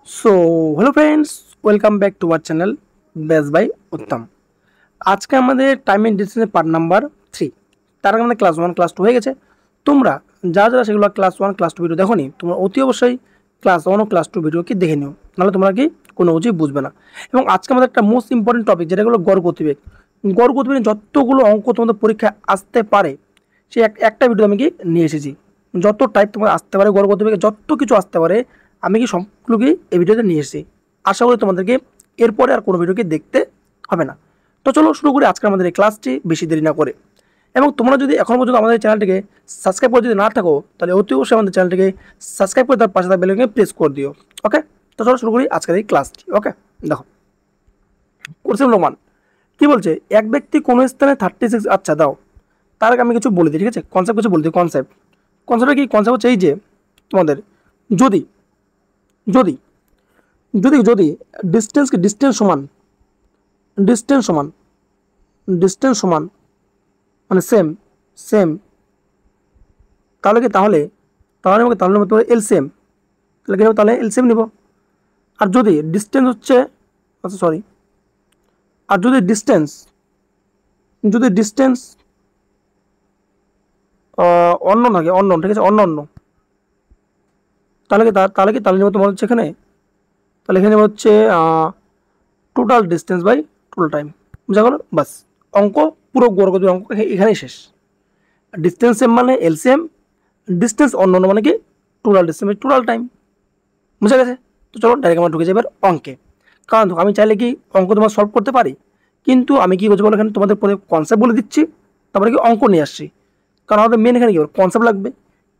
So hello friends, welcome back to our channel best by Uttam. आज के हमारे timing distance part number 3 তার আগে আমাদের ক্লাস 1 ক্লাস 2 হয়ে গেছে। তোমরা যারা সেগুলো ক্লাস 1 ক্লাস 2 ভিডিও দেখোনি তোমরা অতি অবশ্যই ক্লাস 1 ও ক্লাস 2 ভিডিও কি দেখে নিও, নাহলে তোমরা কি কোনো কিছুই বুঝবে না। এবং আজকে আমাদের একটা মোস্ট ইম্পর্টেন্ট টপিক যেটা হলো গড় গতিবেগ। গড় গতিবেগে যতগুলো অঙ্ক তোমাদের পরীক্ষায় আসতে পারে সেই একটা ভিডিও আমি কি নিয়ে এসেছি। যত টাইপ তোমার আসতে পারে গড় গতিবেগে যত কিছু আসতে পারে আমি কি সবগুলোকে এই ভিডিওতে নিয়ে এসেছি। আশা করি তোমাদেরকে এরপরে আর কোনো ভিডিওকে দেখতে হবে না। তো চলো শুরু করি আজকে আমাদের এই ক্লাসটি বেশি দেরি না করে। এবং তোমরা যদি এখন পর্যন্ত আমাদের চ্যানেলটিকে সাবস্ক্রাইব করে যদি না থাকো তাহলে অতি অবশ্যই আমাদের চ্যানেলটিকে সাবস্ক্রাইব করে তার পাশে থাকা বেলকে প্রেস করে দিও। ওকে, তো চলো শুরু করি আজকের এই ক্লাসটি। ওকে, দেখো কোশ্চেন নম্বর 1 কি বলছে, এক ব্যক্তি কোনো স্থানে 36, আচ্ছা দাও তার আগে আমি কিছু বলে দিই, ঠিক আছে? কনসেপ্ট কিছু বলে দিই। কনসেপ্টটা কি? কনসেপ্ট হচ্ছে এই যে তোমাদের যদি যদি যদি যদি ডিস্টেন্স সমান ডিস্টেন্স সমান ডিস্টেন্স সমান মানে সেম সেম তাহলে কি তাহলে তাহলে আমাকে তাহলে নেবো এলসিএম। তাহলে কি নেবো? তাহলে এলসিএম নিব। আর যদি ডিস্টেন্স হচ্ছে, আচ্ছা সরি, আর যদি ডিস্টেন্স অন্য থাকে, অন্য, ঠিক আছে, অন্য অন্য, তাহলে নেবো তোমার হচ্ছে এখানে, তাহলে এখানে হচ্ছে total distance by total time. বুঝা গেল? বাস, অঙ্ক পুরো গড়গতির অঙ্ক এখানেই শেষ। ডিস্টেন্স সেম মানে এলসিএম, ডিস্টেন্স অন্য অন্য মানে কি total distance by total time. বুঝা গেছে? তো চলো ডাইরেক্ট আমরা ঢুকে যাই এবার অঙ্কে। কারণ দেখো আমি চাইলে কি অঙ্ক তোমার সলভ করতে পারি, কিন্তু আমি কি করছি বলো, এখানে তোমাদের কনসেপ্ট বলে দিচ্ছি, তারপরে কি অঙ্ক নিয়ে আসছি। কারণ আমাদের মেন এখানে কি কনসেপ্ট লাগবে,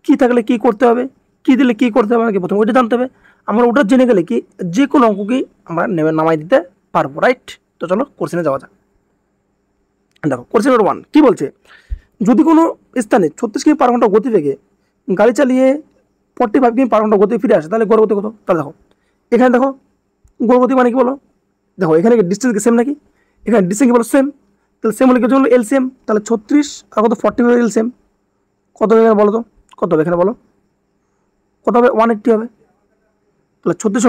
কী থাকলে কী করতে হবে, কী দিলে কী করতে হবে আমাকে প্রথমে ওইটা জানতে হবে। আমরা ওটা জেনে গেলে কি যে কোনো অঙ্ককেই আমরা নামাই দিতে পারবো, রাইট? তো চলো কোশ্চেনে যাওয়া যাক। দেখো কোশ্চেন নম্বর 1 কি বলছে, যদি কোনো স্থানে 36 কিমি/ঘন্টা গতিবেগে গাড়ি চালিয়ে 45 কিমি/ঘন্টা গতি ফিরে আসে তাহলে গড় গতি কত? তাহলে দেখো এখানে দেখো গড় গতি মানে কি বলো, দেখো এখানে ডিস্টেন্স কি সেম নাকি? এখানে ডিস্টেন্স কি বলো সেম, তাহলে সেম হলে কি হলো এলসিএম। তাহলে 36 আর কত 40 এলসিএম কত হবে এখানে বলো তো, কত হবে এখানে বলো, কত হবে? 180 হবে। তাহলে 36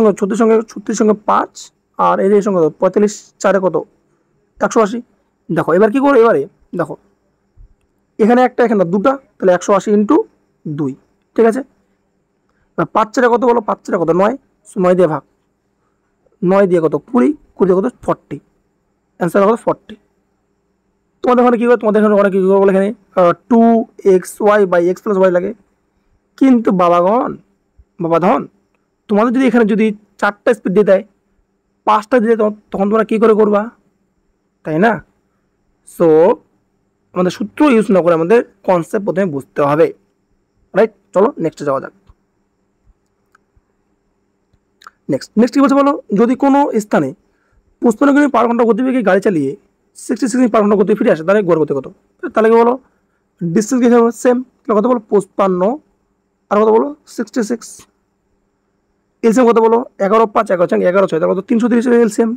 সঙ্গে 5 আর এর সঙ্গে 45 4 কত 180। দেখো এবার কি করো, এবারে দেখো এখানে একটা এখানে দুটা, তাহলে 180 ইন্টু 2, ঠিক আছে? 5 4 কত বলো, 5 4 কত 9, 9 দিয়ে ভাগ, 9 দিয়ে কত 20, 20 দিয়ে কত 40, অ্যান্সার কত 40। তোমাদের ওখানে কী করে, তোমাদের এখানে অনেক কী করে বলে এখানে 2xy/x+y লাগে, কিন্তু বাবাধন তোমাদের যদি এখানে যদি 4টা স্পিড দিয়ে দেয়, 5টা দিয়ে তখন তোমরা কী করে করবা, তাই না? সো আমাদের সূত্র ইউজ না করে আমাদের কনসেপ্ট প্রথমে বুঝতে হবে, রাইট? চলো নেক্সটে যাওয়া যাক। নেক্সট কী বলছে বলো, যদি কোনো স্থানে 55 কিমি/ঘন্টা গতিবেগে গাড়ি চালিয়ে 66 কিমি/ঘন্টা গতি ফিরে আসে তাহলে গড় গতি কত? তাহলে কি বলো ডিস্টেন্স কি সেম, তাহলে কত বলো 55 আর কত বলো 66, এলসিএম কত বলো 11 5 11 6 11 6 তাহলে কত 330 এলসিএম।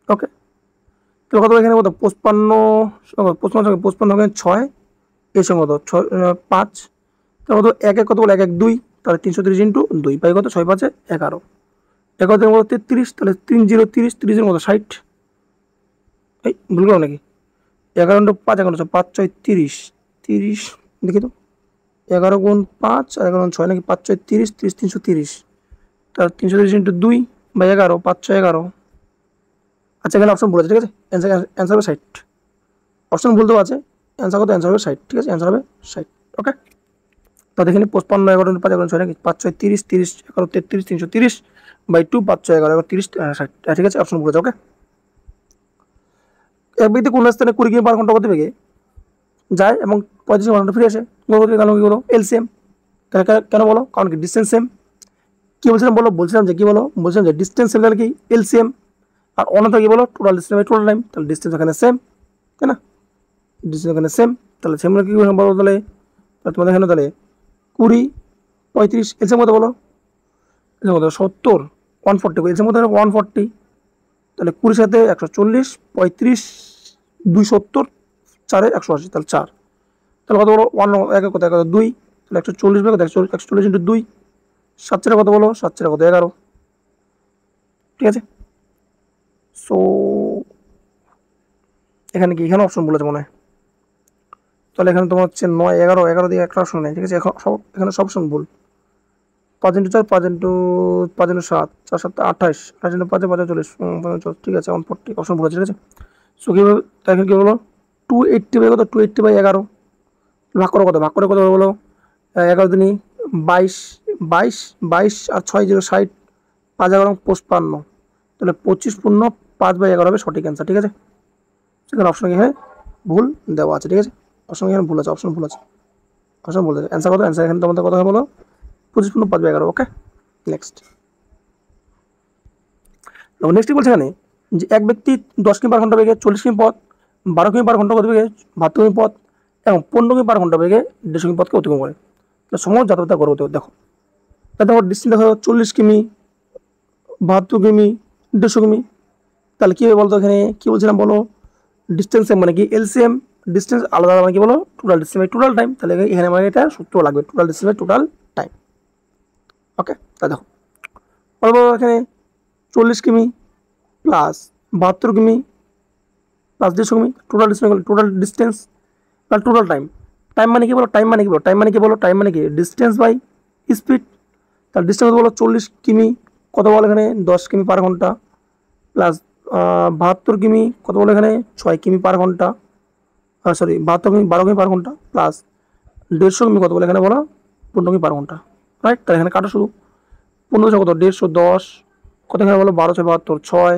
ওকে, তাহলে কত এখানে কত 55 ওখানে 6 এর সঙ্গে কত 5, তাহলে কত 1 1 কত বলো 1 1 2, তাহলে 330 ইন্টু 2 পাই কত 6 5 11, 11 কত 33, তাহলে 3 0 30, 30 কত 60, এই ভুল করো নাকি? 11 ইন্টু 5 11 6 5 6 30 30, দেখি তো 11 গুণ 5 আর 11 6 নাকি 5 6 30 30 330, তাহলে 330 ইন্টু 2 বাই 11 5 6 11। আচ্ছা এখানে অপশন ভুল আছে, ঠিক আছে? অ্যান্সার হবে 60। অপশন ভুল তো আছে, অ্যান্সার কত? অ্যান্সার হবে 60, ঠিক আছে? অ্যান্সার হবে 60। ওকে, তো দেখে 55 11 5 11 6 নাকি 5 6 30 30 11 33 330 বাই 2 5 6 11 30 60, ঠিক আছে? অপশন ভুল আছে। ওকে, এক ব্যক্তি কোন স্থানে 20 কিমি/ঘন্টা গতিবেগে যায় এবং 35 ঘন্টা ফিরে আসে গড় গতি কারণ কি বলো এলসিএম। কেন বলো? কারণ কি ডিস্টেন্স সেম। কী বলছিলাম বলো, বলছিলাম যে কি বলো, বলছিলাম যে ডিস্টেন্স সেম তাহলে কি এলসিএম, আর অন্য থাকে বলো total distance by total time, তাহলে ডিস্টেন্স এখানে সেম, তাই না? ডিস্টেন্স এখানে সেম, তাহলে সেম কি বলো, তাহলে তোমাদের এখানে তাহলে 20 35 এলসিএম কত বলো, এলসিএম কত 70 140, এলসিএম কত 140, তাহলে 20 সাথে 140 35 270 4 180, তাহলে 4, তাহলে কত বলো 1 1 কত 2, তাহলে 140 কত 140 ইন্টু 2, সাত চারে কত বলো, সাত চারে কত 11, ঠিক আছে। সো এখানে কি, এখানে অপশন বলেছে মনে হয়, তাহলে এখানে তোমার হচ্ছে 9 11, 11 দিয়ে একটা অপশন নেই, ঠিক আছে। এখন সব এখানে সব অপশন ভুল। 5 × 4, 5 × 7, 4 7 28, 28 5 5 40, 45, ঠিক আছে। 140 অপশন ভুল আছে, ঠিক আছে। সো কীভাবে, তাই এখানে কী বলো, 280 বাই কত, 280 বাই 11 ভাগ করে কত, ভাগ করে কত বলো, 11 দিনই 22, 22, 22 আর 6 0 60, 5 11 55, তাহলে 25 × 5/11 হবে সঠিক অ্যান্সার, ঠিক আছে। সেখানে অপশন এখানে ভুল দেওয়া আছে, ঠিক আছে। অপশন এখানে ভুল আছে, অপশন ভুল আছে, অপশন ভুল আছে। অ্যান্সার কত, অ্যান্সার এখানে তোমাদের কথা বলো 25 × 5/11, ওকে। নেক্সট নেক্সট বলছে এখানে যে এক ব্যক্তি 10 কিমি পার ঘন্টা বেগে 40 কিমি পথ, 12 কিমি পার ঘন্টা গতি বেগে 72 কিমি পথ এবং 15 কিমি পার ঘন্টা বেগে 150 কিমি পথকে অতিক্রম করে। সময় যাত্রা করতে দেখো, তাহলে দেখো ডিস্টেন্স দেখো 40 কিমি, 72 কিমি, 150 কিমি। তাহলে কী হবে বলতো, এখানে কী বলছিলাম বলো, ডিস্টেন্স মানে কি এলসিএম, ডিস্টেন্স আলাদা মানে কি বলো, total distance by total time. তাহলে এখানে মানে এটা সূত্র লাগবে, total distance by total time, okay. তাই দেখো বলবো এখানে 40 কিমি প্লাস 72 কিমি প্লাস 150 কিমি, total distance plus total time. Time মানে কি বলো, টাইম মানে কি বলো, টাইম মানে কি বলো, টাইম মানে কি ডিস্টেন্স বাই স্পিড। তাহলে ডিস্টেন্স বলো 40 কিমি, কত বলো এখানে 10 কিমি পার ঘন্টা, প্লাস 72 কিমি, কত বলো এখানে 6 কিমি পার ঘন্টা, সরি 72 কিমি 12 কিমি পার ঘন্টা, প্লাস 150 কিমি, কত বলো এখানে বলো 15 কিমি পার ঘন্টা, রাইট। তাহলে এখানে কাটো শুধু 15 কত 150, 10 কত এখানে বলো 12 6 72, 6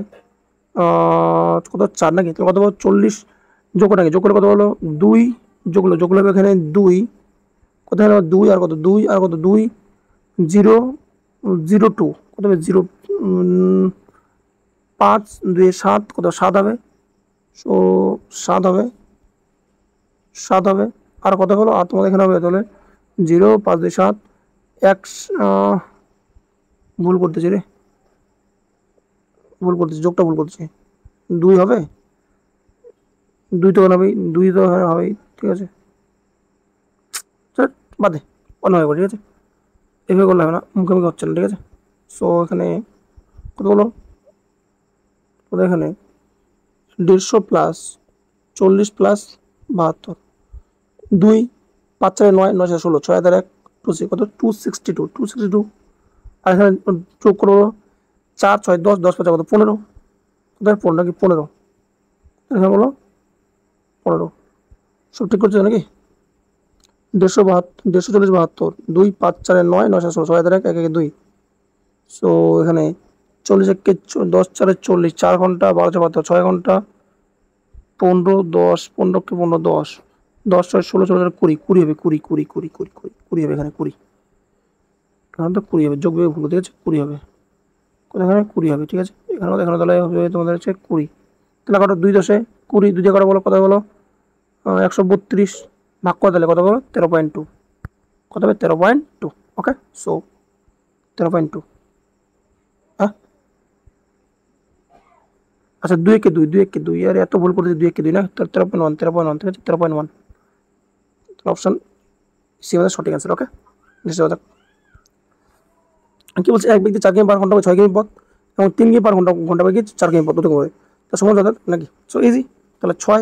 কত 4 নাকি, তাহলে কত বলো 40, যোগ নাকি, যোগ করে কত বলো 2, যোগ হবে এখানে 2, কত এখানে 2 আর কত 2 আর কত 2 0 0 2, কত হবে 0 5 2 7, কত 7 হবে। সো 7 হবে, 7 হবে, আর কত হলো, আর তোমাদের এখানে হবে তাহলে 0 5 2 7 1, ভুল করতেছি রে, ভুল করতেছি, যোগটা ভুল করতেছি, 2 হবে, 2 তো হবে, 2 তো হবেই, ঠিক আছে। বাদে অন্য হবে, ঠিক আছে। এভাবে করলে হবে না, মুখোমুখি হচ্ছে না, ঠিক আছে। সো এখানে কত বলো, কত এখানে 150 প্লাস 40 প্লাস 72, 2 5 4 9 9 4 16, 6 1 2 কত 262, 262, আর এখানে যোগ করবো 4 6 10 10 5 কত 15, কোথায় 15 কি 15, এখানে বলো 15, সব ঠিক করছো নাকি। 150 140 72, 2 5 4 9 9 16, 6 1 1 2। সো এখানে 40 1 10 4 40, 4 ঘন্টা 12 72, 6 ঘন্টা 15 10, 15 কে 15 10, 10 6 16 16 20, 20 হবে, 20 20 20 20 20 20 হবে, এখানে 20, এখানে তো 20 হবে, যোগ বিয়োগ ভুল, ঠিক আছে 20 হবে, কোথায় এখানে 20 হবে, ঠিক আছে। এখানে তাহলে হবে তোমাদের হচ্ছে 20, তাহলে কত 2 10 20, 2 দিয়ে কত বলো, কত বলো 132, ভাগ করে তাহলে কত বলো 13.2, কত হবে 13.2, ওকে। সো 13.2, হ্যাঁ আচ্ছা 2 1 2 2 1 2, আর এত ভুল করতেছি, 2 1 2 না, 13.1 13.1, ঠিক আছে 13.1, অপশন সি আমাদের সঠিক অ্যান্সার, ওকে। নেক্সট যাওয়া যাক, কি বলছে, এক ব্যক্তি 4 কিমি পার ঘন্টা 6 কিমি পথ এবং 3 কিমি পার ঘন্টা বেগে 4 কিমি পথ অতিক্রম করে, তার সময় যাতায়াত নাকি। সো ইজি, তাহলে 6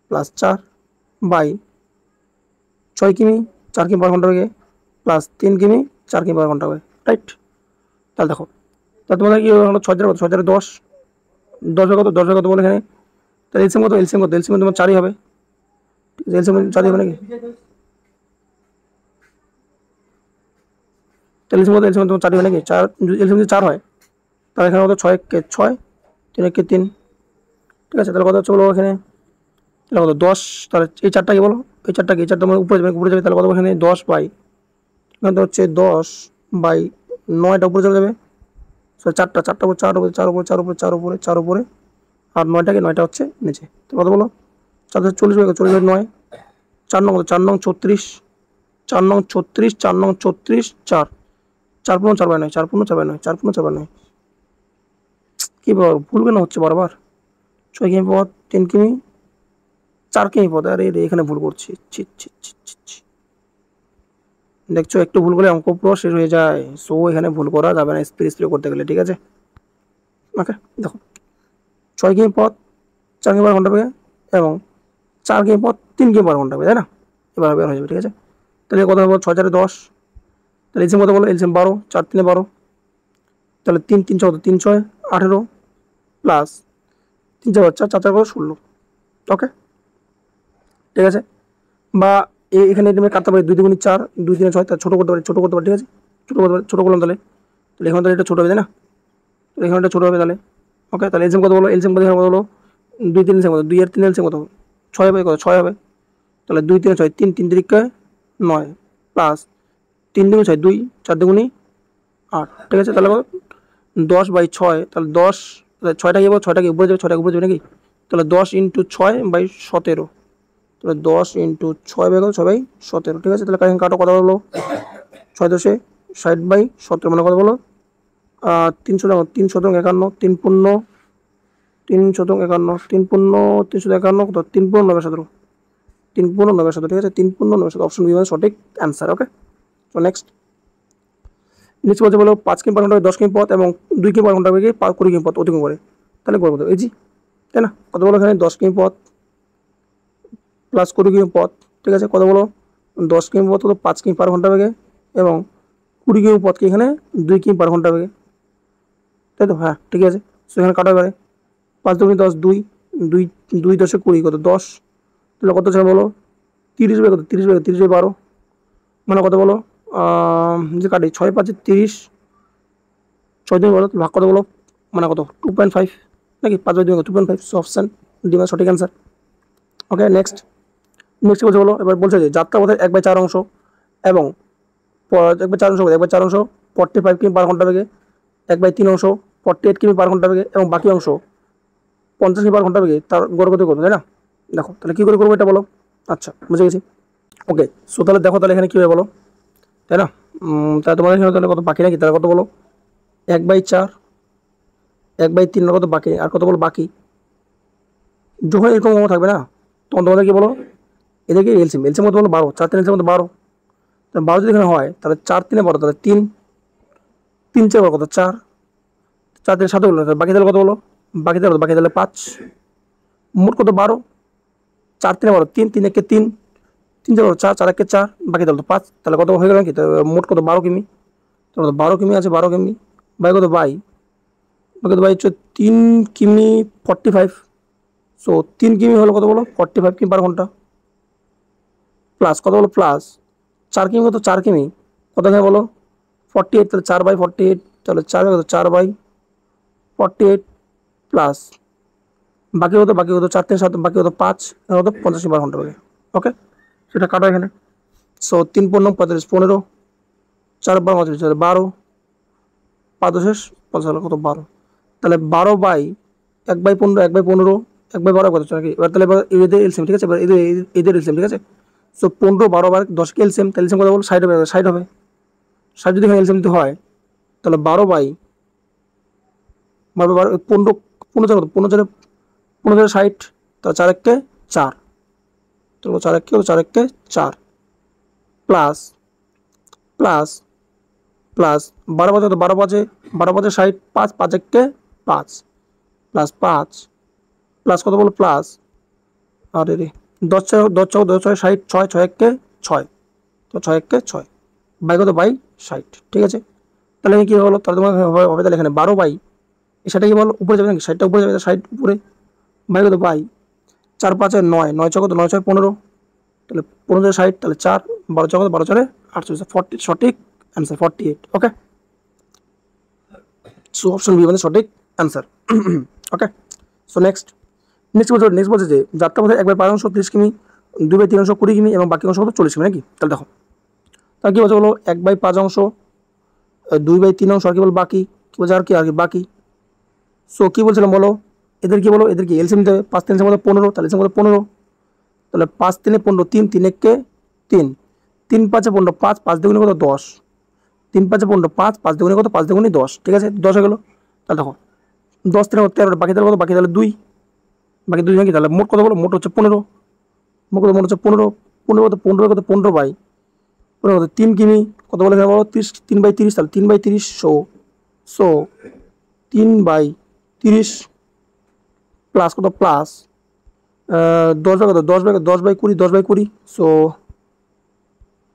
প্লাস 4 বাই 6 কিমি 4 কিমি পার ঘন্টা বেগে প্লাস 3 কিমি 4 কিমি পার ঘন্টা বেগে, রাইট। তাহলে দেখো, তাহলে তোমাদের কি হলো 6 কত 6 10, 10 কত 10 কত বলে এখানে, তাহলে এলসিএম কত, এলসিএম কত, এলসিএম তোমার 4ই হবে, ঠিক আছে, এলসিএম 4ই হবে নাকি, তাহলে এলসিএম তোমার 4ই হবে নাকি, 4 এলসিএম যদি 4 হয় তাহলে এখানে কত 6 কে 6, 3 কে 3, ঠিক আছে। তাহলে কত হচ্ছে বলো এখানে, তাহলে কত 10, তাহলে এই 4টাকে বলো, এই 4টাকে, এই 4টা মানে উপরে যাবে, উপরে যাবে, তাহলে কত এখানে 10 বাই, এখানে তো হচ্ছে 10 বাই 9টা উপরে চলে যাবে। সো 4টা 4টা উপর 4 উপরে 4 উপরে 4 উপরে 4 উপরে 4 উপরে, আর 9টাকে 9টা হচ্ছে নিচে, তো কত বলো 4 40 বাই 40 বাই 9, 4 নং 4 নং 36, 4 নং 36, 4 নং 36, 4 4 15 4 বাই 9, 4 15 4 বাই 9, 4 15 4 বাই 9, কি ভুল কেন হচ্ছে বারবার, 6 কিমি পথ 3 কিমি 4 কিমি পথ, আরে এখানে ভুল করছি, ছি ছি ছি ছি ছি। দেখছো একটু ভুল করলে অঙ্ক পুরো শেষ হয়ে যায়। সো এখানে ভুল করা যাবে না স্প্রে স্প্রে করতে গেলে, ঠিক আছে। ওকে দেখো 6 কিমি পথ 4 কিমি পার ঘন্টা বেগে এবং 4 কিমি পথ 3 কিমি পার ঘন্টা বেগে, তাই না? এবার বের হয়ে যাবে, ঠিক আছে। তাহলে কত হবে 6 4 10, তাহলে এলসিএম কত বলো, এলসিএম 12, 4 3 12, তাহলে 3 3 14 3 6 18 প্লাস 3 4 4 4 4 16। ওকে ঠিক আছে। বা এখানে তুমি কাটতে পারি 2 2 4 2 3 6, তার ছোটো করতে পারি, ছোটো করতে পারি, ঠিক আছে। ছোটো করতে পারি, ছোটো করলাম তাহলে এখানে তাহলে এটা ছোটো হবে, তাই না? তাহলে এখানে এটা ছোটো হবে তাহলে। ওকে তাহলে এলসিএম কত বলো, এলসিএম কত এখানে কত বলো, 2 3 এলসিএম কত, 2 আর 3 এলসিএম কত 6 হবে, কত 6 হবে। তাহলে 2 3 6 3 3 3 9 প্লাস 3 2 6 2 4 2 8, ঠিক আছে। তাহলে 10/6, তাহলে 10, 6টা কি 6টাকে উপরে যাবে, 6টাকে উপরে যাবে নাকি? তাহলে 10 × 6/17, তাহলে 10 × 6 বের করো 6/17, ঠিক আছে। তাহলে এখানে কাটো, কত হলো 6 10 60/17 মানে কত বলো 300 351 3 পূর্ণ 351 3 পূর্ণ 351 কত 3 পূর্ণ 917, 3 পূর্ণ 917, ঠিক আছে। 3 পূর্ণ 917 অপশন বি মানে সঠিক অ্যান্সার। ওকে তো নেক্সট বলতে বলো 5 কিমি পার ঘন্টা 10 কিমি পথ এবং 2 কিমি পার ঘন্টা বেগে 20 কিমি পথ অতিক্রম করে, তাহলে করবো এই জি, তাই না? কত বলো এখানে 10 কিমি পথ প্লাস 20 কিমি পথ, ঠিক আছে। কত বলো 10 কিমি পথ কত 5 কিমি পার ঘন্টা বেগে এবং 20 কিমি পথকে এখানে 2 কিমি পার ঘন্টা বেগে, তাই তো? হ্যাঁ ঠিক আছে। সো এখানে কাটা এবারে 5 2 10 2 2 2 10 20 কত 10, তাহলে কত ছিল বলো 30 কত 30/12 মানে কত বলো যে কাটি 6 5 30, 6 দিন বলো ভাগ কত বলো মানে কত 2.5 নাকি 5/2 2.5, সো অপশন ডি মানে সঠিক অ্যান্সার। ওকে নেক্সট বলছে বলো, এবার বলছে যে যাত্রাপথের 1/4 অংশ এবং 1/4 অংশ 1/4 অংশ 45 কিমি পার ঘন্টা বেগে, 1/3 অংশ 48 কিমি পার ঘন্টা বেগে এবং বাকি অংশ 50 কিমি পার ঘন্টা বেগে তার গড়গতি করবো, তাই না? দেখো তাহলে কী করে করবো এটা বলো। আচ্ছা বুঝে গেছি। ওকে সো তাহলে দেখো তাহলে এখানে কী হবে বলো, তাই না? তাহলে তোমাদের এখানে তাহলে কত বাকি নাকি, তাহলে কত বলো 1/4 1/3 কত বাকি আর কত বলো বাকি, যখন এরকম থাকবে না তখন তোমাদের কি বলো এদেরকে এলসিএম কত বলো 12, 4 3 এলসিএম কত 12, তাহলে 12 যদি এখানে হয় তাহলে 4 3 12, তাহলে 3 3 4 কত 4, 4 3 7 বলো, বাকি তাহলে কত বলো বাকি তাহলে 5, মোট কত 12, 4 3 12 3 3 1 3 3 4 4 4 1 4 বাকি তাহলে তো 5, তাহলে কত হয়ে গেল কি মোট কত 12 কিমি, তাহলে 12 কিমি আছে 12 কিমি বাই কত বাই কত বাই হচ্ছে 3 কিমি 45, সো 3 কিমি হলো কত বলো 45 কিমি পার ঘন্টা প্লাস কত বলো প্লাস 4 কিমি কত 4 কিমি কত এখানে বলো 48, তাহলে 4/48, তাহলে 4/48 প্লাস বাকি কত 4 3 7 বাকি কত 5 কত 50 কিমি পার ঘন্টা বেগে। ওকে সেটা কাটো এখানে। সো 3 15 45 15, 4 12 35 12, 5 শেষ 5 হলো কত 12, তাহলে 12/1/15 1/15 1/12 কত নাকি। এবার তাহলে এদের এলসিএম, ঠিক আছে। এবার এদের এলসিএম, ঠিক আছে। সো 15 12 বার 10 কে এলসিএম, তাহলে এলসিএম কত বলো 60 হবে, 60 হবে 60 যদি এখানে এলসিএম দিতে হয় তাহলে 12/12 15 15 কত 15 15 60, তাহলে 4 1 কে 4, তাহলে 4 1 কে 4 1 কে 4 প্লাস প্লাস প্লাস 12 বাজে কত 12 বাজে 60 5 5 1 কে 5 প্লাস 5 প্লাস কত বলো প্লাস আরে রে 10 10 10 6 60 6 6 1 কে 6, তো 6 1 কে 6 বাই কত বাই 60, ঠিক আছে। তাহলে কি হলো তাহলে তোমার হবে তাহলে এখানে 12 বাই সেটা কি বলো উপরে যাবে নাকি 60টা উপরে যাবে 60 উপরে বাই কত বাই 4 5 9 9 6 কত 9 6 15, তাহলে 15 60 তাহলে 4 12 6 কত 12 4 48, 40 সঠিক answer 48। Okay so option B মানে সঠিক অ্যান্সার। ওকে সো নেক্সট বলছে যে যাত্রাপথে 1/5 অংশ 30 কিমি 2/3 অংশ 20 কিমি এবং বাকি অংশ কত 40 কিমি নাকি। তাহলে দেখো তাহলে কী বলছে বলো 1/5 অংশ 2/3 অংশ আর কি বল বাকি কী বলছে আর কি বাকি। সো কী বলছিলাম বলো এদেরকে এলসিএম দিতে হবে 5 3 মধ্যে 15, তাহলে এলসিএম মধ্যে 15, তাহলে 5 3 15 3 3 1 কে 3 3 5 15 5 5 দুগুণে কত 10, 3 5 15 5 5 দুগুণে কত 5 দুগুণে 10, ঠিক আছে 10 হয়ে গেলো। তাহলে দেখো 10 3 13 বাকি তাহলে কত বাকি তাহলে 2 বাকি 2 নাকি, তাহলে মোট কত বলো মোট হচ্ছে 15, মোট হচ্ছে 15 15 কত 15 বাই কত 3 কিমি কত বলে এখানে বলো 30 3/30 তাহলে 3/30 সো 3/30 প্লাস কত প্লাস 10 বাই কত 10/20 10/20 সো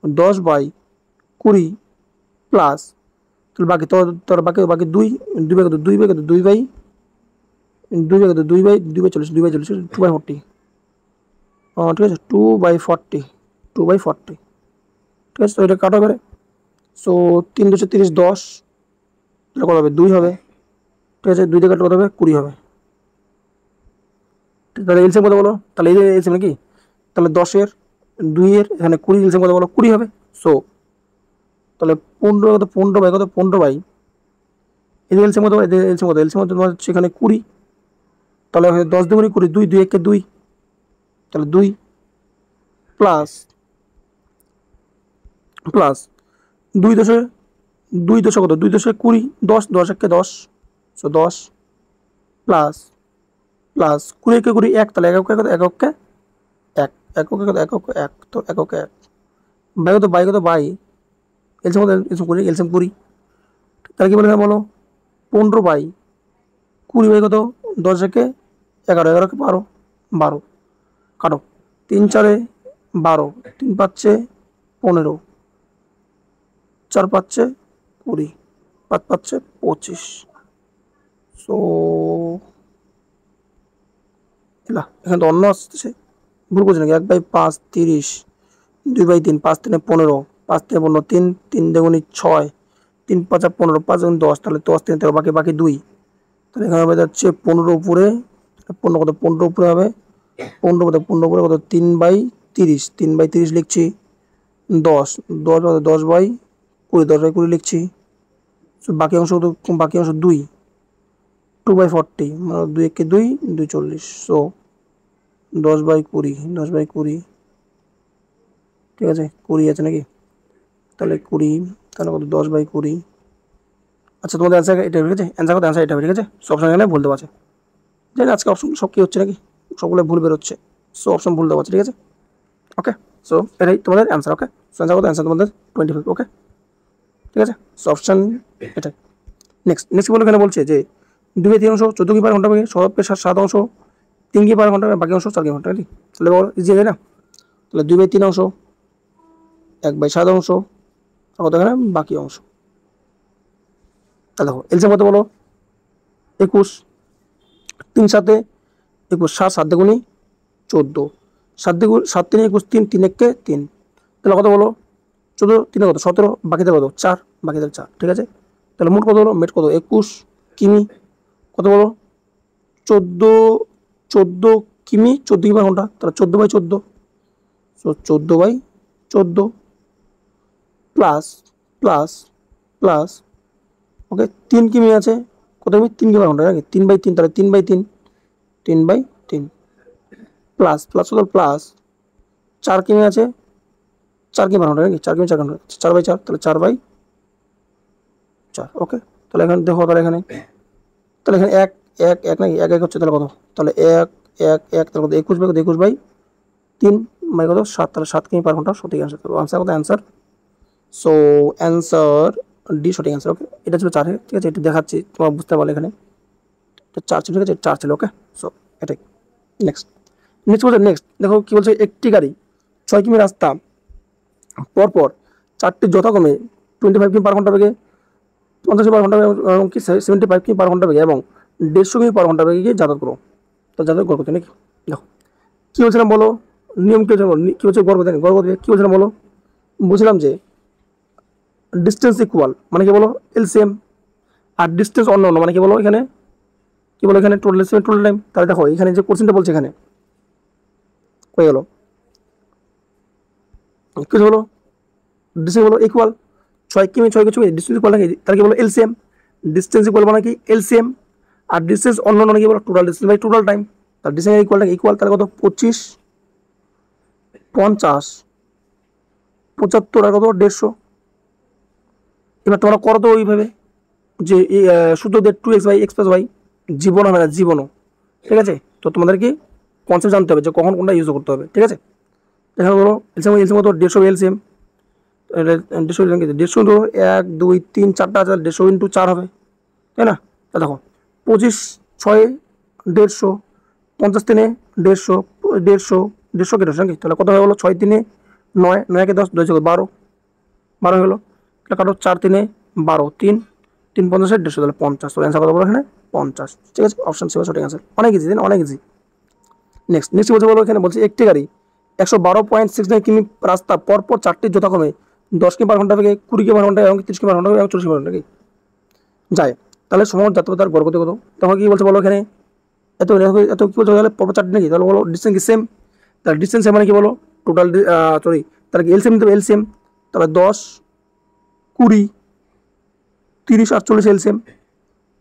10/20 প্লাস তাহলে বাকি তোর বাকি 2 2 বাই কত 2/40 2/40 ঠিক আছে 2/40 2/40 ঠিক আছে। তো এটা কাটা হবে সো 3 2 30 10 এটা কত হবে 2 হবে ঠিক আছে 2 দিয়ে কাটলে কত হবে 20 হবে। তাহলে এলসিএম কত বলো তাহলে এই যে এলসিএম নাকি তাহলে 10 এর 2 এর এখানে 20 এলসিএম কত বলো 20 হবে সো তাহলে 15 কত 15 বাই এই এলসিএম কত এলসিএম কত তোমার হচ্ছে এখানে 20 তাহলে 10 দুগুণে 20 2 2 1 2 তাহলে 2 প্লাস প্লাস 2 দশে 2 দশে কত 2 দশে 20 10 10 1 10 সো 10 প্লাস প্লাস 20 কে 20 1 তাহলে এককে কত এককে 1 এককে কত এককে 1 তো এককে 1 বাই কত বাই এলসিএম কত এলসিএম 20 তাহলে কি বলে বলো 15/20 বাই কত 10 একে 11 11 কে 12 12 কাটো 3 4 12 3 5 15 4 5 20 5 5 25 সো এলা এখানে তো অন্য আসছে ভুল করছি নাকি 1/5 30 2/3 5 3 15 5 3 15 3 3 দুগুণে 6 3 5 15 5 গুণ 10 তাহলে 10 3 13 বাকি 2 তাহলে এখানে হবে যাচ্ছে 15 উপরে 15 কত 15 উপরে হবে 15 কত 15 উপরে কত 3/30 3/30 লিখছি 10 10 কত 10/20 10/20 লিখছি বাকি অংশ 2 2/40 মানে 2 1 2 2 40 সো 10/20 10/20 ঠিক আছে 20 আছে নাকি তাহলে 20 তাহলে কত 10/20 আচ্ছা তোমাদের অ্যান্সার এটা ঠিক আছে অ্যান্সার কত অ্যান্সার এটা ঠিক আছে সব অপশন এখানে ভুল দেওয়া আছে জানি আজকে অপশন সব কি হচ্ছে নাকি সবগুলো ভুল বেরোচ্ছে সো অপশন ভুল দেওয়া আছে ঠিক আছে ওকে সো এটাই তোমাদের অ্যান্সার ওকে সো অ্যান্সার কত অ্যান্সার তোমাদের 25 ওকে ঠিক আছে সো অপশন এটাই নেক্সট বলে এখানে বলছে যে 2/3 অংশ 14 কি পার ঘন্টা বেগে সর্বের 7 অংশ 3 কি পার ঘন্টা বাকি অংশ 4 কি ঘন্টা নাকি তাহলে বলো ইজি না তাহলে 2/3 অংশ 1/7 অংশ আর কত এখানে বাকি অংশ তাহলে দেখো এলসিএম কত বলো 21 3 7 21 7 7 দুগুণে 14 7 3 21 3 3 1 3 তাহলে কত বলো 14 3 কত 17 বাকিতে কত 4 বাকিতে 4 ঠিক আছে তাহলে মোট কত হলো মেট কত 21 কিমি কত বলো 14 কিমি 14 কিমি ঘন্টা তাহলে 14/14 সো 14/14 প্লাস প্লাস প্লাস ওকে 3 কিমি আছে কত কিমি 3 কিমি ঘন্টা নাকি 3/3 তাহলে 3/3 3/3 প্লাস প্লাস কত প্লাস 4 কিমি আছে 4 কিমি ঘন্টা নাকি 4 কিমি 4 ঘন্টা 4/4 তাহলে 4/4 ওকে তাহলে এখানে দেখো তাহলে এখানে 1 1 1 নাকি 1 1 হচ্ছে তাহলে কত তাহলে 1 1 1 তাহলে কত 21/3 মানে কত 7 তাহলে 7 কিমি পার ঘন্টা সঠিক অ্যান্সার তো আনসার কত অ্যান্সার সো অ্যান্সার ডি সঠিক অ্যান্সার ওকে এটা ছিল 4 ঠিক আছে এটা দেখাচ্ছি তোমরা বুঝতে পারলে এখানে এটা 4 ছিল ঠিক আছে 4 ছিল ওকে সো এটাই নেক্সট বলছে নেক্সট দেখো কি বলছে একটি গাড়ি 6 কিমি রাস্তা পরপর 4টি যথাক্রমে 25 কিমি পার ঘন্টা বেগে 50 কিমি পার ঘন্টা এবং কি 75 কিমি পার ঘন্টা বেগে এবং 150 কিমি পার ঘন্টা বেগে গিয়ে যাতায়াত করো তো যাতায়াত করতে নাকি দেখো কী বলছিলাম বলো নিয়ম কী হচ্ছে কী হচ্ছে গর্ব দেন গর্ব দিয়ে কী বলছিলাম বলো বুঝলাম যে ডিস্টেন্স ইকুয়াল মানে কি বলো এলসিএম আর ডিস্টেন্স অন্য অন্য মানে কি বলো এখানে কি বলো এখানে টোটাল এলসিএম টোটাল টাইম তাহলে দেখো এখানে যে কোশ্চেনটা বলছে এখানে হয়ে গেল কি বলো ডিস্টেন্স বলো ইকুয়াল 6 কিমি 6 কিমি ডিস্টেন্স ইকুয়াল নাকি তাহলে কি বলো এলসিএম ডিস্টেন্স ইকুয়াল মানে কি এলসিএম আর ডিস্টেন্স অন্য অন্য কি বলো total distance by total time তার ডিস্টেন্স ইকুয়াল নাকি ইকুয়াল তাহলে কত 25 50 75 আর কত 150 এবার তোমরা করো তো ওইভাবে যে সূত্র দিয়ে 2x/x+y জীবন হবে না জীবনও ঠিক আছে তো তোমাদেরকে কনসেপ্ট জানতে হবে যে কখন কোনটা ইউজ করতে হবে ঠিক আছে এখানে বলো এলসিএম কত 150 এলসিএম 150 150 তো 1 2 3 4টা আছে, 150 ইন্টু 4 হবে, তাই না? তা দেখো 25 6 150, 50 3 150, 150 150 কেটে নাকি, তাহলে কত হয়ে গেলো? 6 3 9, 9 কে 10, 10 12, 12 হয়ে গেলো। তাহলে কাটো 4 3 12, 3 3 50 150, তাহলে 50। তো অ্যান্সার কত বলো এখানে? 50। ঠিক আছে, অপশন সি সঠিক অ্যান্সার। অনেক ইজি, তাই না? অনেক ইজি। নেক্সট বলছে বলো, এখানে বলছে একটি গাড়ি 112.69 কিমি রাস্তা পরপর 4টি যথাক্রমে 10 কিমি পার ঘন্টা থেকে 20 কিমি পার ঘন্টা এবং 30 কিমি পার ঘন্টা এবং 40 কিমি পার ঘন্টা যায়, তাহলে সমগ্র যাত্রাপথের গড়গতি কত? তখন কি বলছে বলো এখানে? এত এত কি বলছে? তাহলে পরপর 4টি নাকি, তাহলে বলো ডিস্টেন্স কি সেম? তাহলে ডিস্টেন্স মানে কি বলো? টোটাল সরি, তাহলে কি এলসিএম দেবে? এলসিএম তাহলে 10 20 30 48 এলসিএম।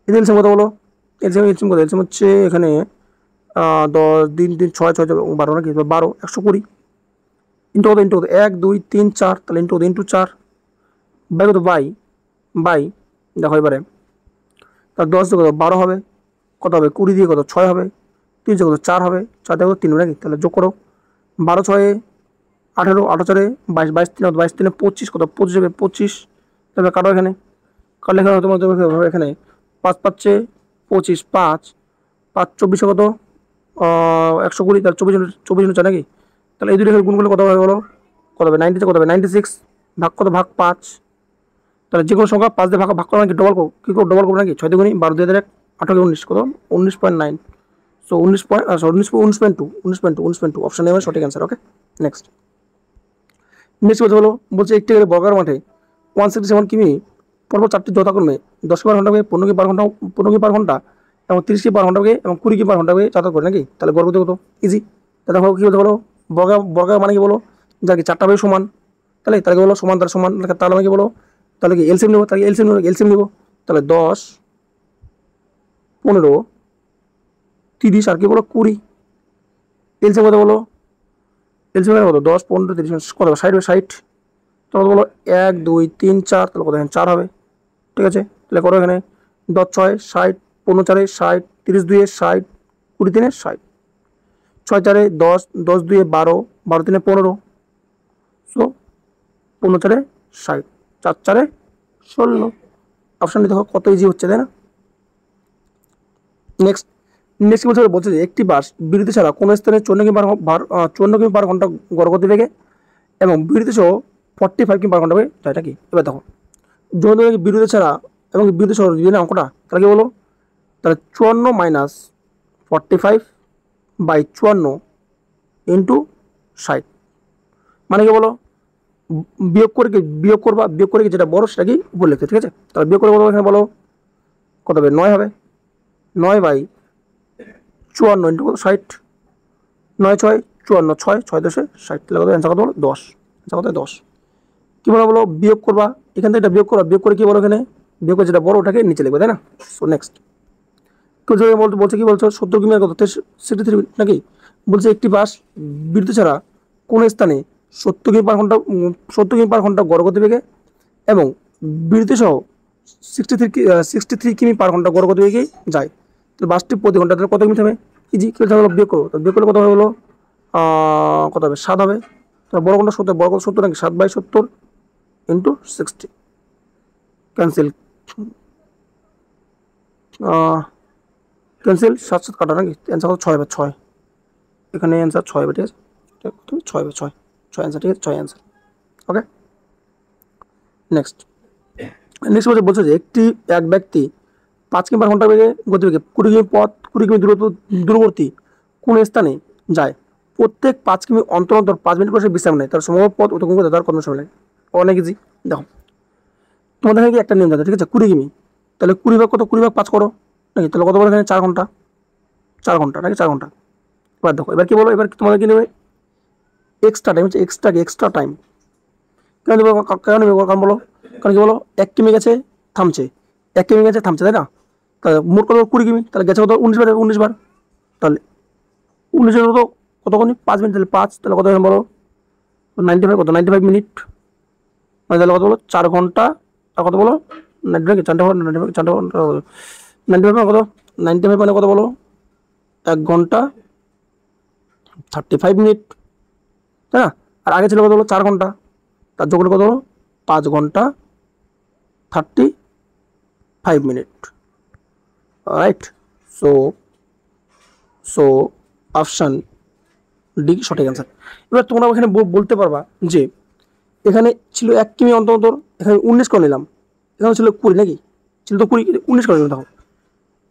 এদের এলসিএম কত বলো? এলসিএম কত? এলসিএম হচ্ছে এখানে 10 3 3 6 6 12 নাকি, 12 120 ইন্টু কত? ইন্টু কত? 1 2 3 4, তাহলে ইন্টু কত? ইন্টু 4 বাই কত? বাই দেখো এবারে, তার 10 দিয়ে কত? 12 হবে, কত হবে? 20 দিয়ে কত? 6 হবে, 3 দিয়ে কত? 4 হবে, 4 দিয়ে কত? 3 নাকি, তাহলে যোগ করো 12 6 18, 18 4 22, 22 3 22 3 25, কত? 25 হবে, 25। তাহলে কাটো এখানে, কাটলে এখানে তোমার এখানে 5 5 25, 5 5 24 কত? 120, তাহলে 24 4 নাকি, তাহলে এই দুটো গুণ করলে কত হবে বলো? কত হবে? 90 কত হবে? 96 ভাগ কত? ভাগ 5, তাহলে যে কোনো সংখ্যা 5 দিয়ে ভাগ ভাগ করো নাকি, ডবল কী করো? ডবল করবো নাকি, 6 দিয়ে গুণি 12 দিয়ে 1 18 19 কত? 19.9। সো 19.2, 19.2 অপশন নেই সঠিক অ্যান্সার। ওকে, নেক্সট বলতে হলো, বলছে একটি গাড়ি বর্গার মাঠে 167 কিমি পরপর 4টি যথাক্রমে 10 কিমি পার ঘন্টা বেগে, 15 কিমি পার ঘন্টা, 15 কিমি পার ঘন্টা এবং 30 কিমি পার ঘন্টা বেগে এবং 20 কিমি পার ঘন্টা বেগে যাতায়াত করে নাকি, তাহলে গড়গতি কত? ইজি। তাহলে দেখো কী বলতে বলো? বর্গার মানে কি বলো? যা কি 4টা বেগে সমান, তাহলে তাহলে কি বলো? সমান তার সমান, তাহলে মানে কি বলো? তাহলে কি এলসিএম নেবো, তাহলে এলসিএম নেবো, তাহলে 10 15 30 আর কি বলো 20, এলসিএম কত বলো? এলসিএম কত? 10 15 30 কত? 60 60, তাহলে বলো 1 2 3 4, তাহলে কত? এখানে 4 হবে। ঠিক আছে, তাহলে করো এখানে 10 6 60, 15 4 60, 30 2 60, 20 3 60, 6 4 10, 10 2 12, 12 3 15, সো 15 4 60, 4 4 16। অপশানটি দেখো কত ইজি হচ্ছে, তাই না? নেক্সট বলছে যে একটি বাস বিরতি ছাড়া কোনো স্থানে 54 কিমি পার ঘন্টা গড়গতি বেগে এবং বিরতি সহ 45 কিমি পার ঘন্টা বেগে যায় নাকি। এবার দেখো যদি বিরতি ছাড়া এবং বিরতি সহ যদি অঙ্কটা, তাহলে কি বলো? তাহলে 54 মাইনাস 45 বাই 54 ইন্টু 60, মানে কি বলো? বিয়োগ করে কি যেটা বড় সেটা কি উপর লিখতে। ঠিক আছে, তাহলে বিয়োগ করে বলো এখানে বলো কত হবে? 9 হবে, 9 বাই 54 ইন্টু 60, 9 6 54, 6 6 10 60, তাহলে কত? অ্যান্সার কত বলো? 10। অ্যান্সার কত? 10। কী বলো? বিয়োগ করবা, এখান থেকে এটা বিয়োগ করবা, বিয়োগ করে কি বলো? এখানে বিয়োগ করে যেটা বড় ওটাকে নিচে লিখবে, তাই না? সো নেক্সট বলছে কি বলছো? 70 কিমি কত? 63 নাকি, বলছে একটি বাস বিরতি ছাড়া কোন স্থানে 70 কিমি পার ঘন্টা 70 কিমি পার ঘন্টা গড়গতি বেগে এবং বিরতি সহ 63 কিমি পার ঘন্টা গড়গতি বেগে যায়, তো বাসটি প্রতি ঘন্টা তাহলে কত কিমি থামে? ইজি, কি বলতে বিয়োগ করো, তো বিয়োগ করলে কত হবে বলো? কত হবে? 7 হবে, তাহলে বড় কোনটা? 70, বড় কত? 70 নাকি, 7 বাই 70 ইন্টু 60, ক্যান্সেল ক্যান্সেল 7 7 কাটা নাকি, অ্যান্সার কত? 6 হবে, 6 এখানে অ্যান্সার 6 হবে। ঠিক আছে, তুমি 6 হবে, 6 6 অ্যান্সার। ঠিক আছে, 6 অ্যান্সার। ওকে, নেক্সট বলছে যে এক ব্যক্তি 5 কিমি পার ঘন্টা বেগে গতিবেগে 20 কিমি 20 কিমি দূরবর্তী কোন স্থানে যায়, প্রত্যেক 5 কিমি অন্তর অন্তর 5 মিনিট করে সে বিশ্রাম নেয়, তার সম্ভব পথ অতিক্রম করতে তার কত সময় লাগে? অনেক ইজি। দেখো তোমাদের এখানে কি একটা নিয়ম জানো? ঠিক আছে, 20 কিমি, তাহলে 20 ভাগ কত? 20 ভাগ 5 করো নাকি, তাহলে কত বলো এখানে? 4 ঘন্টা, 4 ঘন্টা নাকি, 4 ঘন্টা। এবার দেখো এবার কি বলো? এবার তোমাদের কি নেবে? এক্সট্রা টাইম হচ্ছে, এক্সট্রা টাইম কেন নেবে? কেন নেবে? কারণ বলো, কারণ কি বলো? 1 কিমি গেছে থামছে, 1 কিমি গেছে থামছে, তাই না? তাহলে মোট কত? 20 কিমি, তাহলে গেছে কত? 19 বার, 19 বার, তাহলে 19 কত? কতক্ষণ? 5 মিনিট, তাহলে 5, তাহলে কত বলো? 95 কত? 95 মিনিট, মানে তাহলে কত বলো? 4 ঘন্টা আর কত বলো? 95 কি 95 মানে কত? 95 মানে কত বলো? 1 ঘন্টা 35 মিনিট, তাই না? আর আগে ছিল কত বলো? 4 ঘন্টা, তার যোগ করলে কত বলো? 5 ঘন্টা 35 minute. Right. So so option D সঠিক অ্যান্সার। এবার তোমরা এখানে বলতে পারবা যে এখানে ছিল 1 কিমি অন্তর অন্তর, এখানে 19 করে নিলাম, এখানে ছিল 20 নাকি, ছিল তো 20, 19 করে নিলাম। দেখো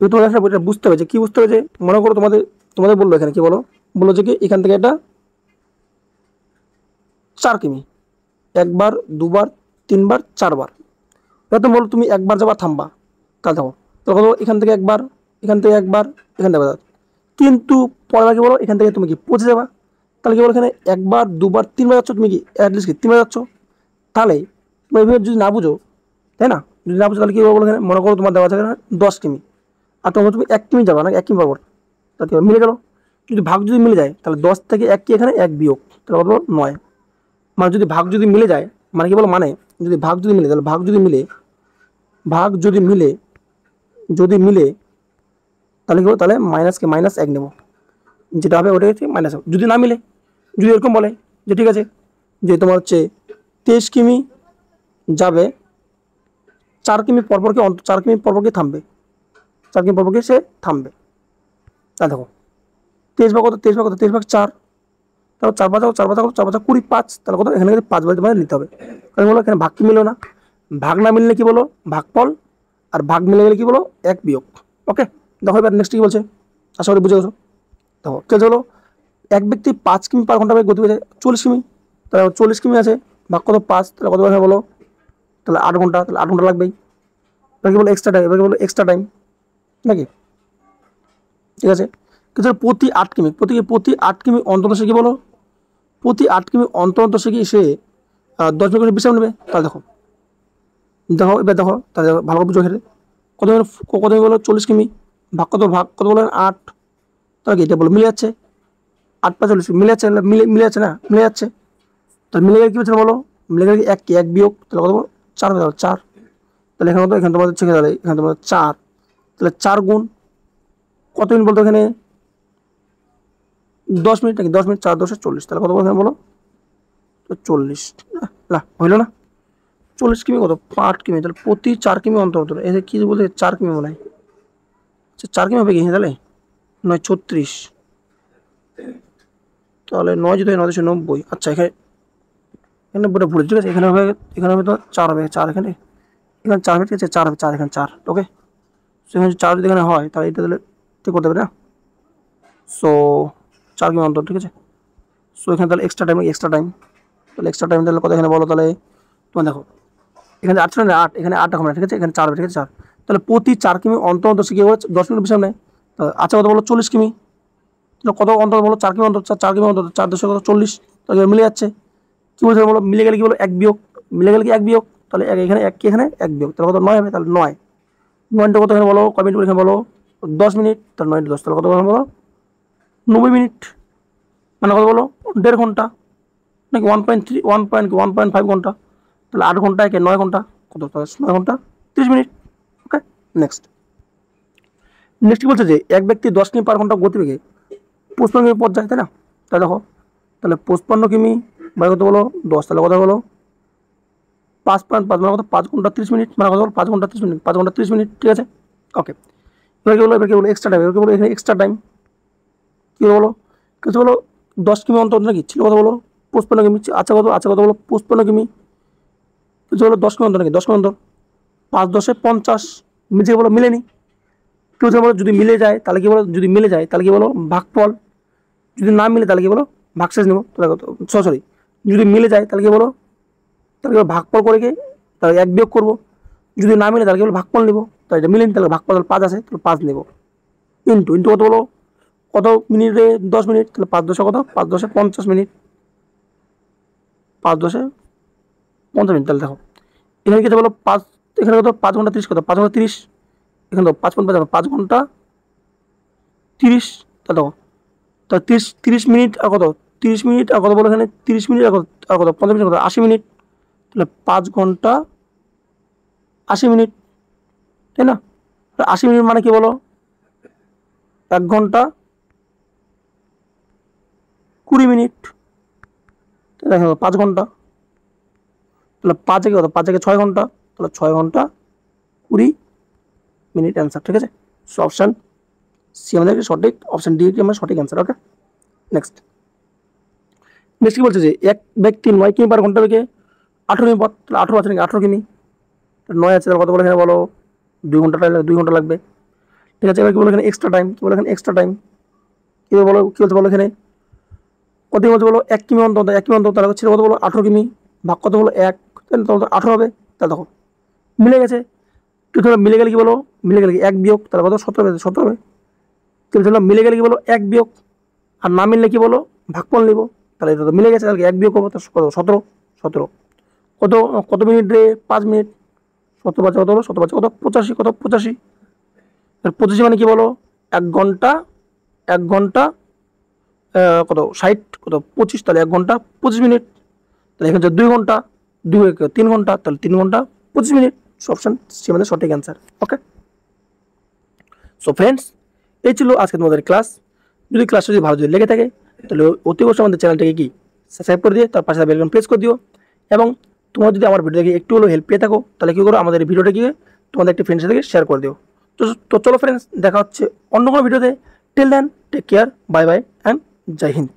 এবার তোমাদের এখানে এটা বুঝতে হবে যে কী বুঝতে হবে, যে মনে করো তোমাদের বললো এখানে কি বলো যে কি এখান থেকে এটা 4 কিমি, 1 বার 2 বার 3 বার 4 বার। এবার তুমি বলো তুমি 1 বার যাবা থামবা, তাহলে দেখো তখন এখান থেকে 1 বার, এখান থেকে 1 বার, এখান থেকে 1 বার, কিন্তু পরে কি বলো এখান থেকে তুমি কি পৌঁছে যাবা, তাহলে কি বলো এখানে 1 বার 2 বার 3 বার যাচ্ছ, তুমি কি অ্যাটলিস্ট কি 3 বার যাচ্ছ। তাহলে তুমি এভাবে যদি না বুঝো, তাই না, যদি না বুঝো তাহলে কী বলো এখানে মনে করো তোমার দেওয়া আছে এখানে 10 কিমি, আর তোমার তুমি 1 কিমি যাবা না, 1 কিমি পারবো, তাহলে কি মিলে গেল। যদি ভাগ যদি মিলে যায় তাহলে 10 থেকে 1 কি এখানে 1 বিয়োগ, তাহলে কত বলো 9। মানে যদি ভাগ যদি মিলে যায়, মানে কি বলো, মানে যদি ভাগ যদি মিলে, তাহলে ভাগ যদি মিলে তাহলে কি বলো, তাহলে মাইনাসকে মাইনাস 1 নেবো, যেটা হবে ওটা হচ্ছে মাইনাস। যদি না মিলে, যদি এরকম বলে যে ঠিক আছে যে তোমার হচ্ছে 23 কিমি যাবে, 4 কিমি পরপরকে 4 কিমি পরপরকে থামবে, 4 কিমি পরপরকে সে থামবে। তা দেখো 23 ভাগ কত, 23 ভাগ 4, তারপর 4 5 4 5 4 5 20 5, তাহলে কত এখানে 5 বাড়িতে মানে নিতে হবে। কারণ বলো এখানে ভাগ কি মিললো না, ভাগ না মিললে কি বলো ভাগফল, আর ভাগ মিলে গেলে কি বলো 1 বিয়োগ। ওকে, দেখো এবার নেক্সট কি বলছে, আশা করি বুঝে গেছো। দেখো কে হলো এক ব্যক্তি 5 কিমি পার ঘন্টা গতি বেগে 40 কিমি, তাহলে 40 কিমি আছে, ভাগ কত 5, তাহলে কত বার বলো, তাহলে 8 ঘন্টা, তাহলে 8 ঘন্টা লাগবেই। এবার কি বলো এক্সট্রা টাইম, এবার কি বলো এক্সট্রা টাইম নাকি, ঠিক আছে। কিন্তু প্রতি 8 কিমি, প্রতি 8 কিমি অন্তত সে কি বলো, প্রতি 8 কিমি অন্তত সে কি সে 10 মিনিট করে বিশ্রাম নেবে। তাহলে দেখো এবার দেখো তাহলে ভালো করে বুঝো, এখানে কত বলো 40 কিমি, ভাগ কত বলো 8, তাহলে কি এটা বলো মিলে যাচ্ছে, 8 5 40 মিলে যাচ্ছে, মিলে যাচ্ছে না, মিলে যাচ্ছে। তাহলে মিলে গেলে কি হচ্ছে বলো, মিলে গেলে 1 বিয়োগ, তাহলে কত বলো 4 হবে, 4। তাহলে এখানে কত, এখানে তোমাদের ছেড়ে তাহলে এখানে তোমাদের 4, তাহলে 4 গুণ কত মিনিট বলতো এখানে 10 মিনিট নাকি, 10 মিনিট 4 10 40, তাহলে কত এখানে বলো তো 40 না হইলো না, 40 কিমি কত 8 কিমি, তাহলে প্রতি 4 কিমি অন্তর এদের কি বলতে 4 কিমি মনে হয়, আচ্ছা 4 কিমি হবে কি, তাহলে 9 36, তাহলে 9 যদি হয় 9 90, আচ্ছা এখানে এখানে বলে ভুল, ঠিক আছে, এখানে হবে তো 4 হবে, 4 এখানে 4 হবে, ঠিক আছে 4 হবে, 4 এখানে 4। ওকে, সেখানে 4 যদি এখানে হয় তাহলে এটা তাহলে ঠিক করতে হবে না। সো 4 কিমি অন্তর, ঠিক আছে। সো এখানে তাহলে এক্সট্রা টাইম, তাহলে এক্সট্রা টাইম তাহলে কত এখানে বলো, তাহলে তোমার দেখো এখানে 8 ছিল না 8, এখানে 8 হবে না, ঠিক আছে, এখানে 4 হবে, ঠিক আছে 4। তাহলে প্রতি 4 কিমি অন্তর সে কি হবে 10 মিনিট বিশ্রাম নেয়। আচ্ছা কত বলো 40 কিমি, তাহলে কত অন্তর বলো 4 কিমি অন্তর, 4 কিমি অন্তর 4 10 কত 40, তাহলে মিলে যাচ্ছে। কি বলছে বলো, মিলে গেলে কি বলো 1 বিয়োগ, মিলে গেলে কি 1 বিয়োগ, তাহলে এখানে 1 কি এখানে 1 বিয়োগ, তাহলে কত 9 হবে, তাহলে 9 9টা কত এখানে বলো কয় মিনিট এখানে বলো 10 মিনিট, তাহলে 9 10, তাহলে কত বলো 90 মিনিট, মানে কত বলো 1.5 ঘন্টা নাকি 1.5 ঘন্টা, তাহলে 8 ঘন্টা একে 9 ঘন্টা, কত 9 ঘন্টা 30 মিনিট। ওকে, নেক্সট কি বলছে যে এক ব্যক্তি 10 কিমি পার ঘন্টা গতিবেগে 55 কিমি পথ যায়, তাই না। তাহলে দেখো তাহলে 55 কিমি বাই কত বলো 10, তাহলে কথা বলো 5.5 মানে কত 5 ঘন্টা 30 মিনিট, মানে কত বলো 5 ঘন্টা 30 মিনিট, 5 ঘন্টা 30 মিনিট, ঠিক আছে। ওকে, এবার কি বলো এক্সট্রা টাইম, বলো এখানে এক্সট্রা টাইম কী বলো, কিছু বলো 10 কিমি অন্তর নাকি ছিল, কথা বলো 55 কিমি, আচ্ছা কত বলো 55 কিমি, কিছু বলো 10 কিমি অন্তর নাকি 10 কিমি অন্তর, 5 10 50 মিলছে বলো মিলেনি। কেউ বলো যদি মিলে যায় তাহলে কি বলো, যদি মিলে যায় তাহলে কি বলো ভাগফল, যদি না মিলে তাহলে কি বলো ভাগশেষ নেবো, তাহলে কত সরি যদি মিলে যায় তাহলে কি বলো, তাহলে কি ভাগফল করে গিয়ে তাহলে 1 বিয়োগ করবো, যদি না মিলে তাহলে কি বলো ভাগফল নেবো, তাহলে এটা মিলেনি তাহলে ভাগফল 5 আছে, তাহলে 5 নেবো, ইন্টু কত বলো কত মিনিটে 10 মিনিট, তাহলে 5 10 কত 5 10 50 মিনিট, 5 10 50 মিনিট, তাহলে দেখো এখানে কি বলো 5, এখানে কত 5 ঘন্টা 30, কত 5 ঘন্টা 30, এখানে তো 5 5 ঘন্টা 30, তাহলে দেখো তাহলে 30 মিনিট আর কত 30 মিনিট আর কত বলো এখানে 30 মিনিট আর কত 50 মিনিট কত 80 মিনিট, তাহলে 5 ঘন্টা 80 মিনিট, তাই না। 80 মিনিট মানে কি বলো 1 ঘন্টা 20 মিনিট, দেখো 5 ঘন্টা তাহলে 5 কত, 5 6 ঘন্টা, তাহলে 6 ঘন্টা 20 মিনিট অ্যান্সার। ঠিক আছে, সো অপশান সি আমাদের সঠিক, অপশান ডি আমার সঠিক অ্যান্সার। ওকে, নেক্সট কি বলছে যে এক ব্যক্তি 9 কিমি পার ঘন্টা বেগে 18 কিমি পথ, তাহলে 18 আছে নাকি, 18 কিমি 9 আছে, তাহলে কত বলে এখানে বলো, 2 ঘন্টা টাইম, 2 ঘন্টা লাগবে। ঠিক আছে, এবার কি বলো এখানে এক্সট্রা টাইম, কি বলো এখানে এক্সট্রা টাইম, কি বলো, কি বলতে বলো এখানে কত বলতে বলো 1 কিমি অন্তর, 1 কিমি অন্তর, তাহলে হচ্ছে কত বলো 18 কিমি ভাগ কত বলো 1, তাহলে 18 হবে। তাহলে দেখো মিলে গেছে, কিন্তু মিলে গেলে কি বলো, মিলে গেলে কি 1 বিয়োগ, তাহলে কত 17 হবে, 17 হবে। কিন্তু মিলে গেলে কি বলো 1 বিয়োগ, আর না মিললে কি বলো ভাগফল নিব, তাহলে এটা তো মিলে গেছে, তাহলে 1 বিয়োগ করবো, তার কত 17, 17 কত, কত মিনিট রে 5 মিনিট, 17 বাচ্চা কত হলো, 17 বাচ্চা কত 85, কত 85, 85 মানে কি বলো 1 ঘন্টা, 1 ঘন্টা কত 60, কত 25, তাহলে 1 ঘন্টা 25 মিনিট, তাহলে এখানে 2 ঘন্টা, 3 ঘন্টা, তাহলে 3 ঘন্টা 25 মিনিট, অপশন সি আমাদের সঠিক অ্যান্সার। ওকে, সো ফ্রেন্ডস, এই ছিল আজকে তোমাদের ক্লাস। যদি ক্লাসটা যদি ভালো যদি লেগে থাকে তাহলে অতি অবশ্যই আমাদের চ্যানেলটাকে কি সাবস্ক্রাইব করে দিয়ে তার পাশে বেল আইকন প্রেস করে দিও, এবং তোমরা যদি আমার ভিডিও দেখে একটু হলেও হেল্প পেয়ে থাকো তাহলে কী করো, আমাদের এই ভিডিওটা গিয়ে তোমাদের একটি ফ্রেন্ডসের থেকে শেয়ার করে দিও। তো চলো ফ্রেন্ডস, দেখা হচ্ছে অন্য কোনো ভিডিওতে। Till then take care, bye bye and জয় হিন্দ।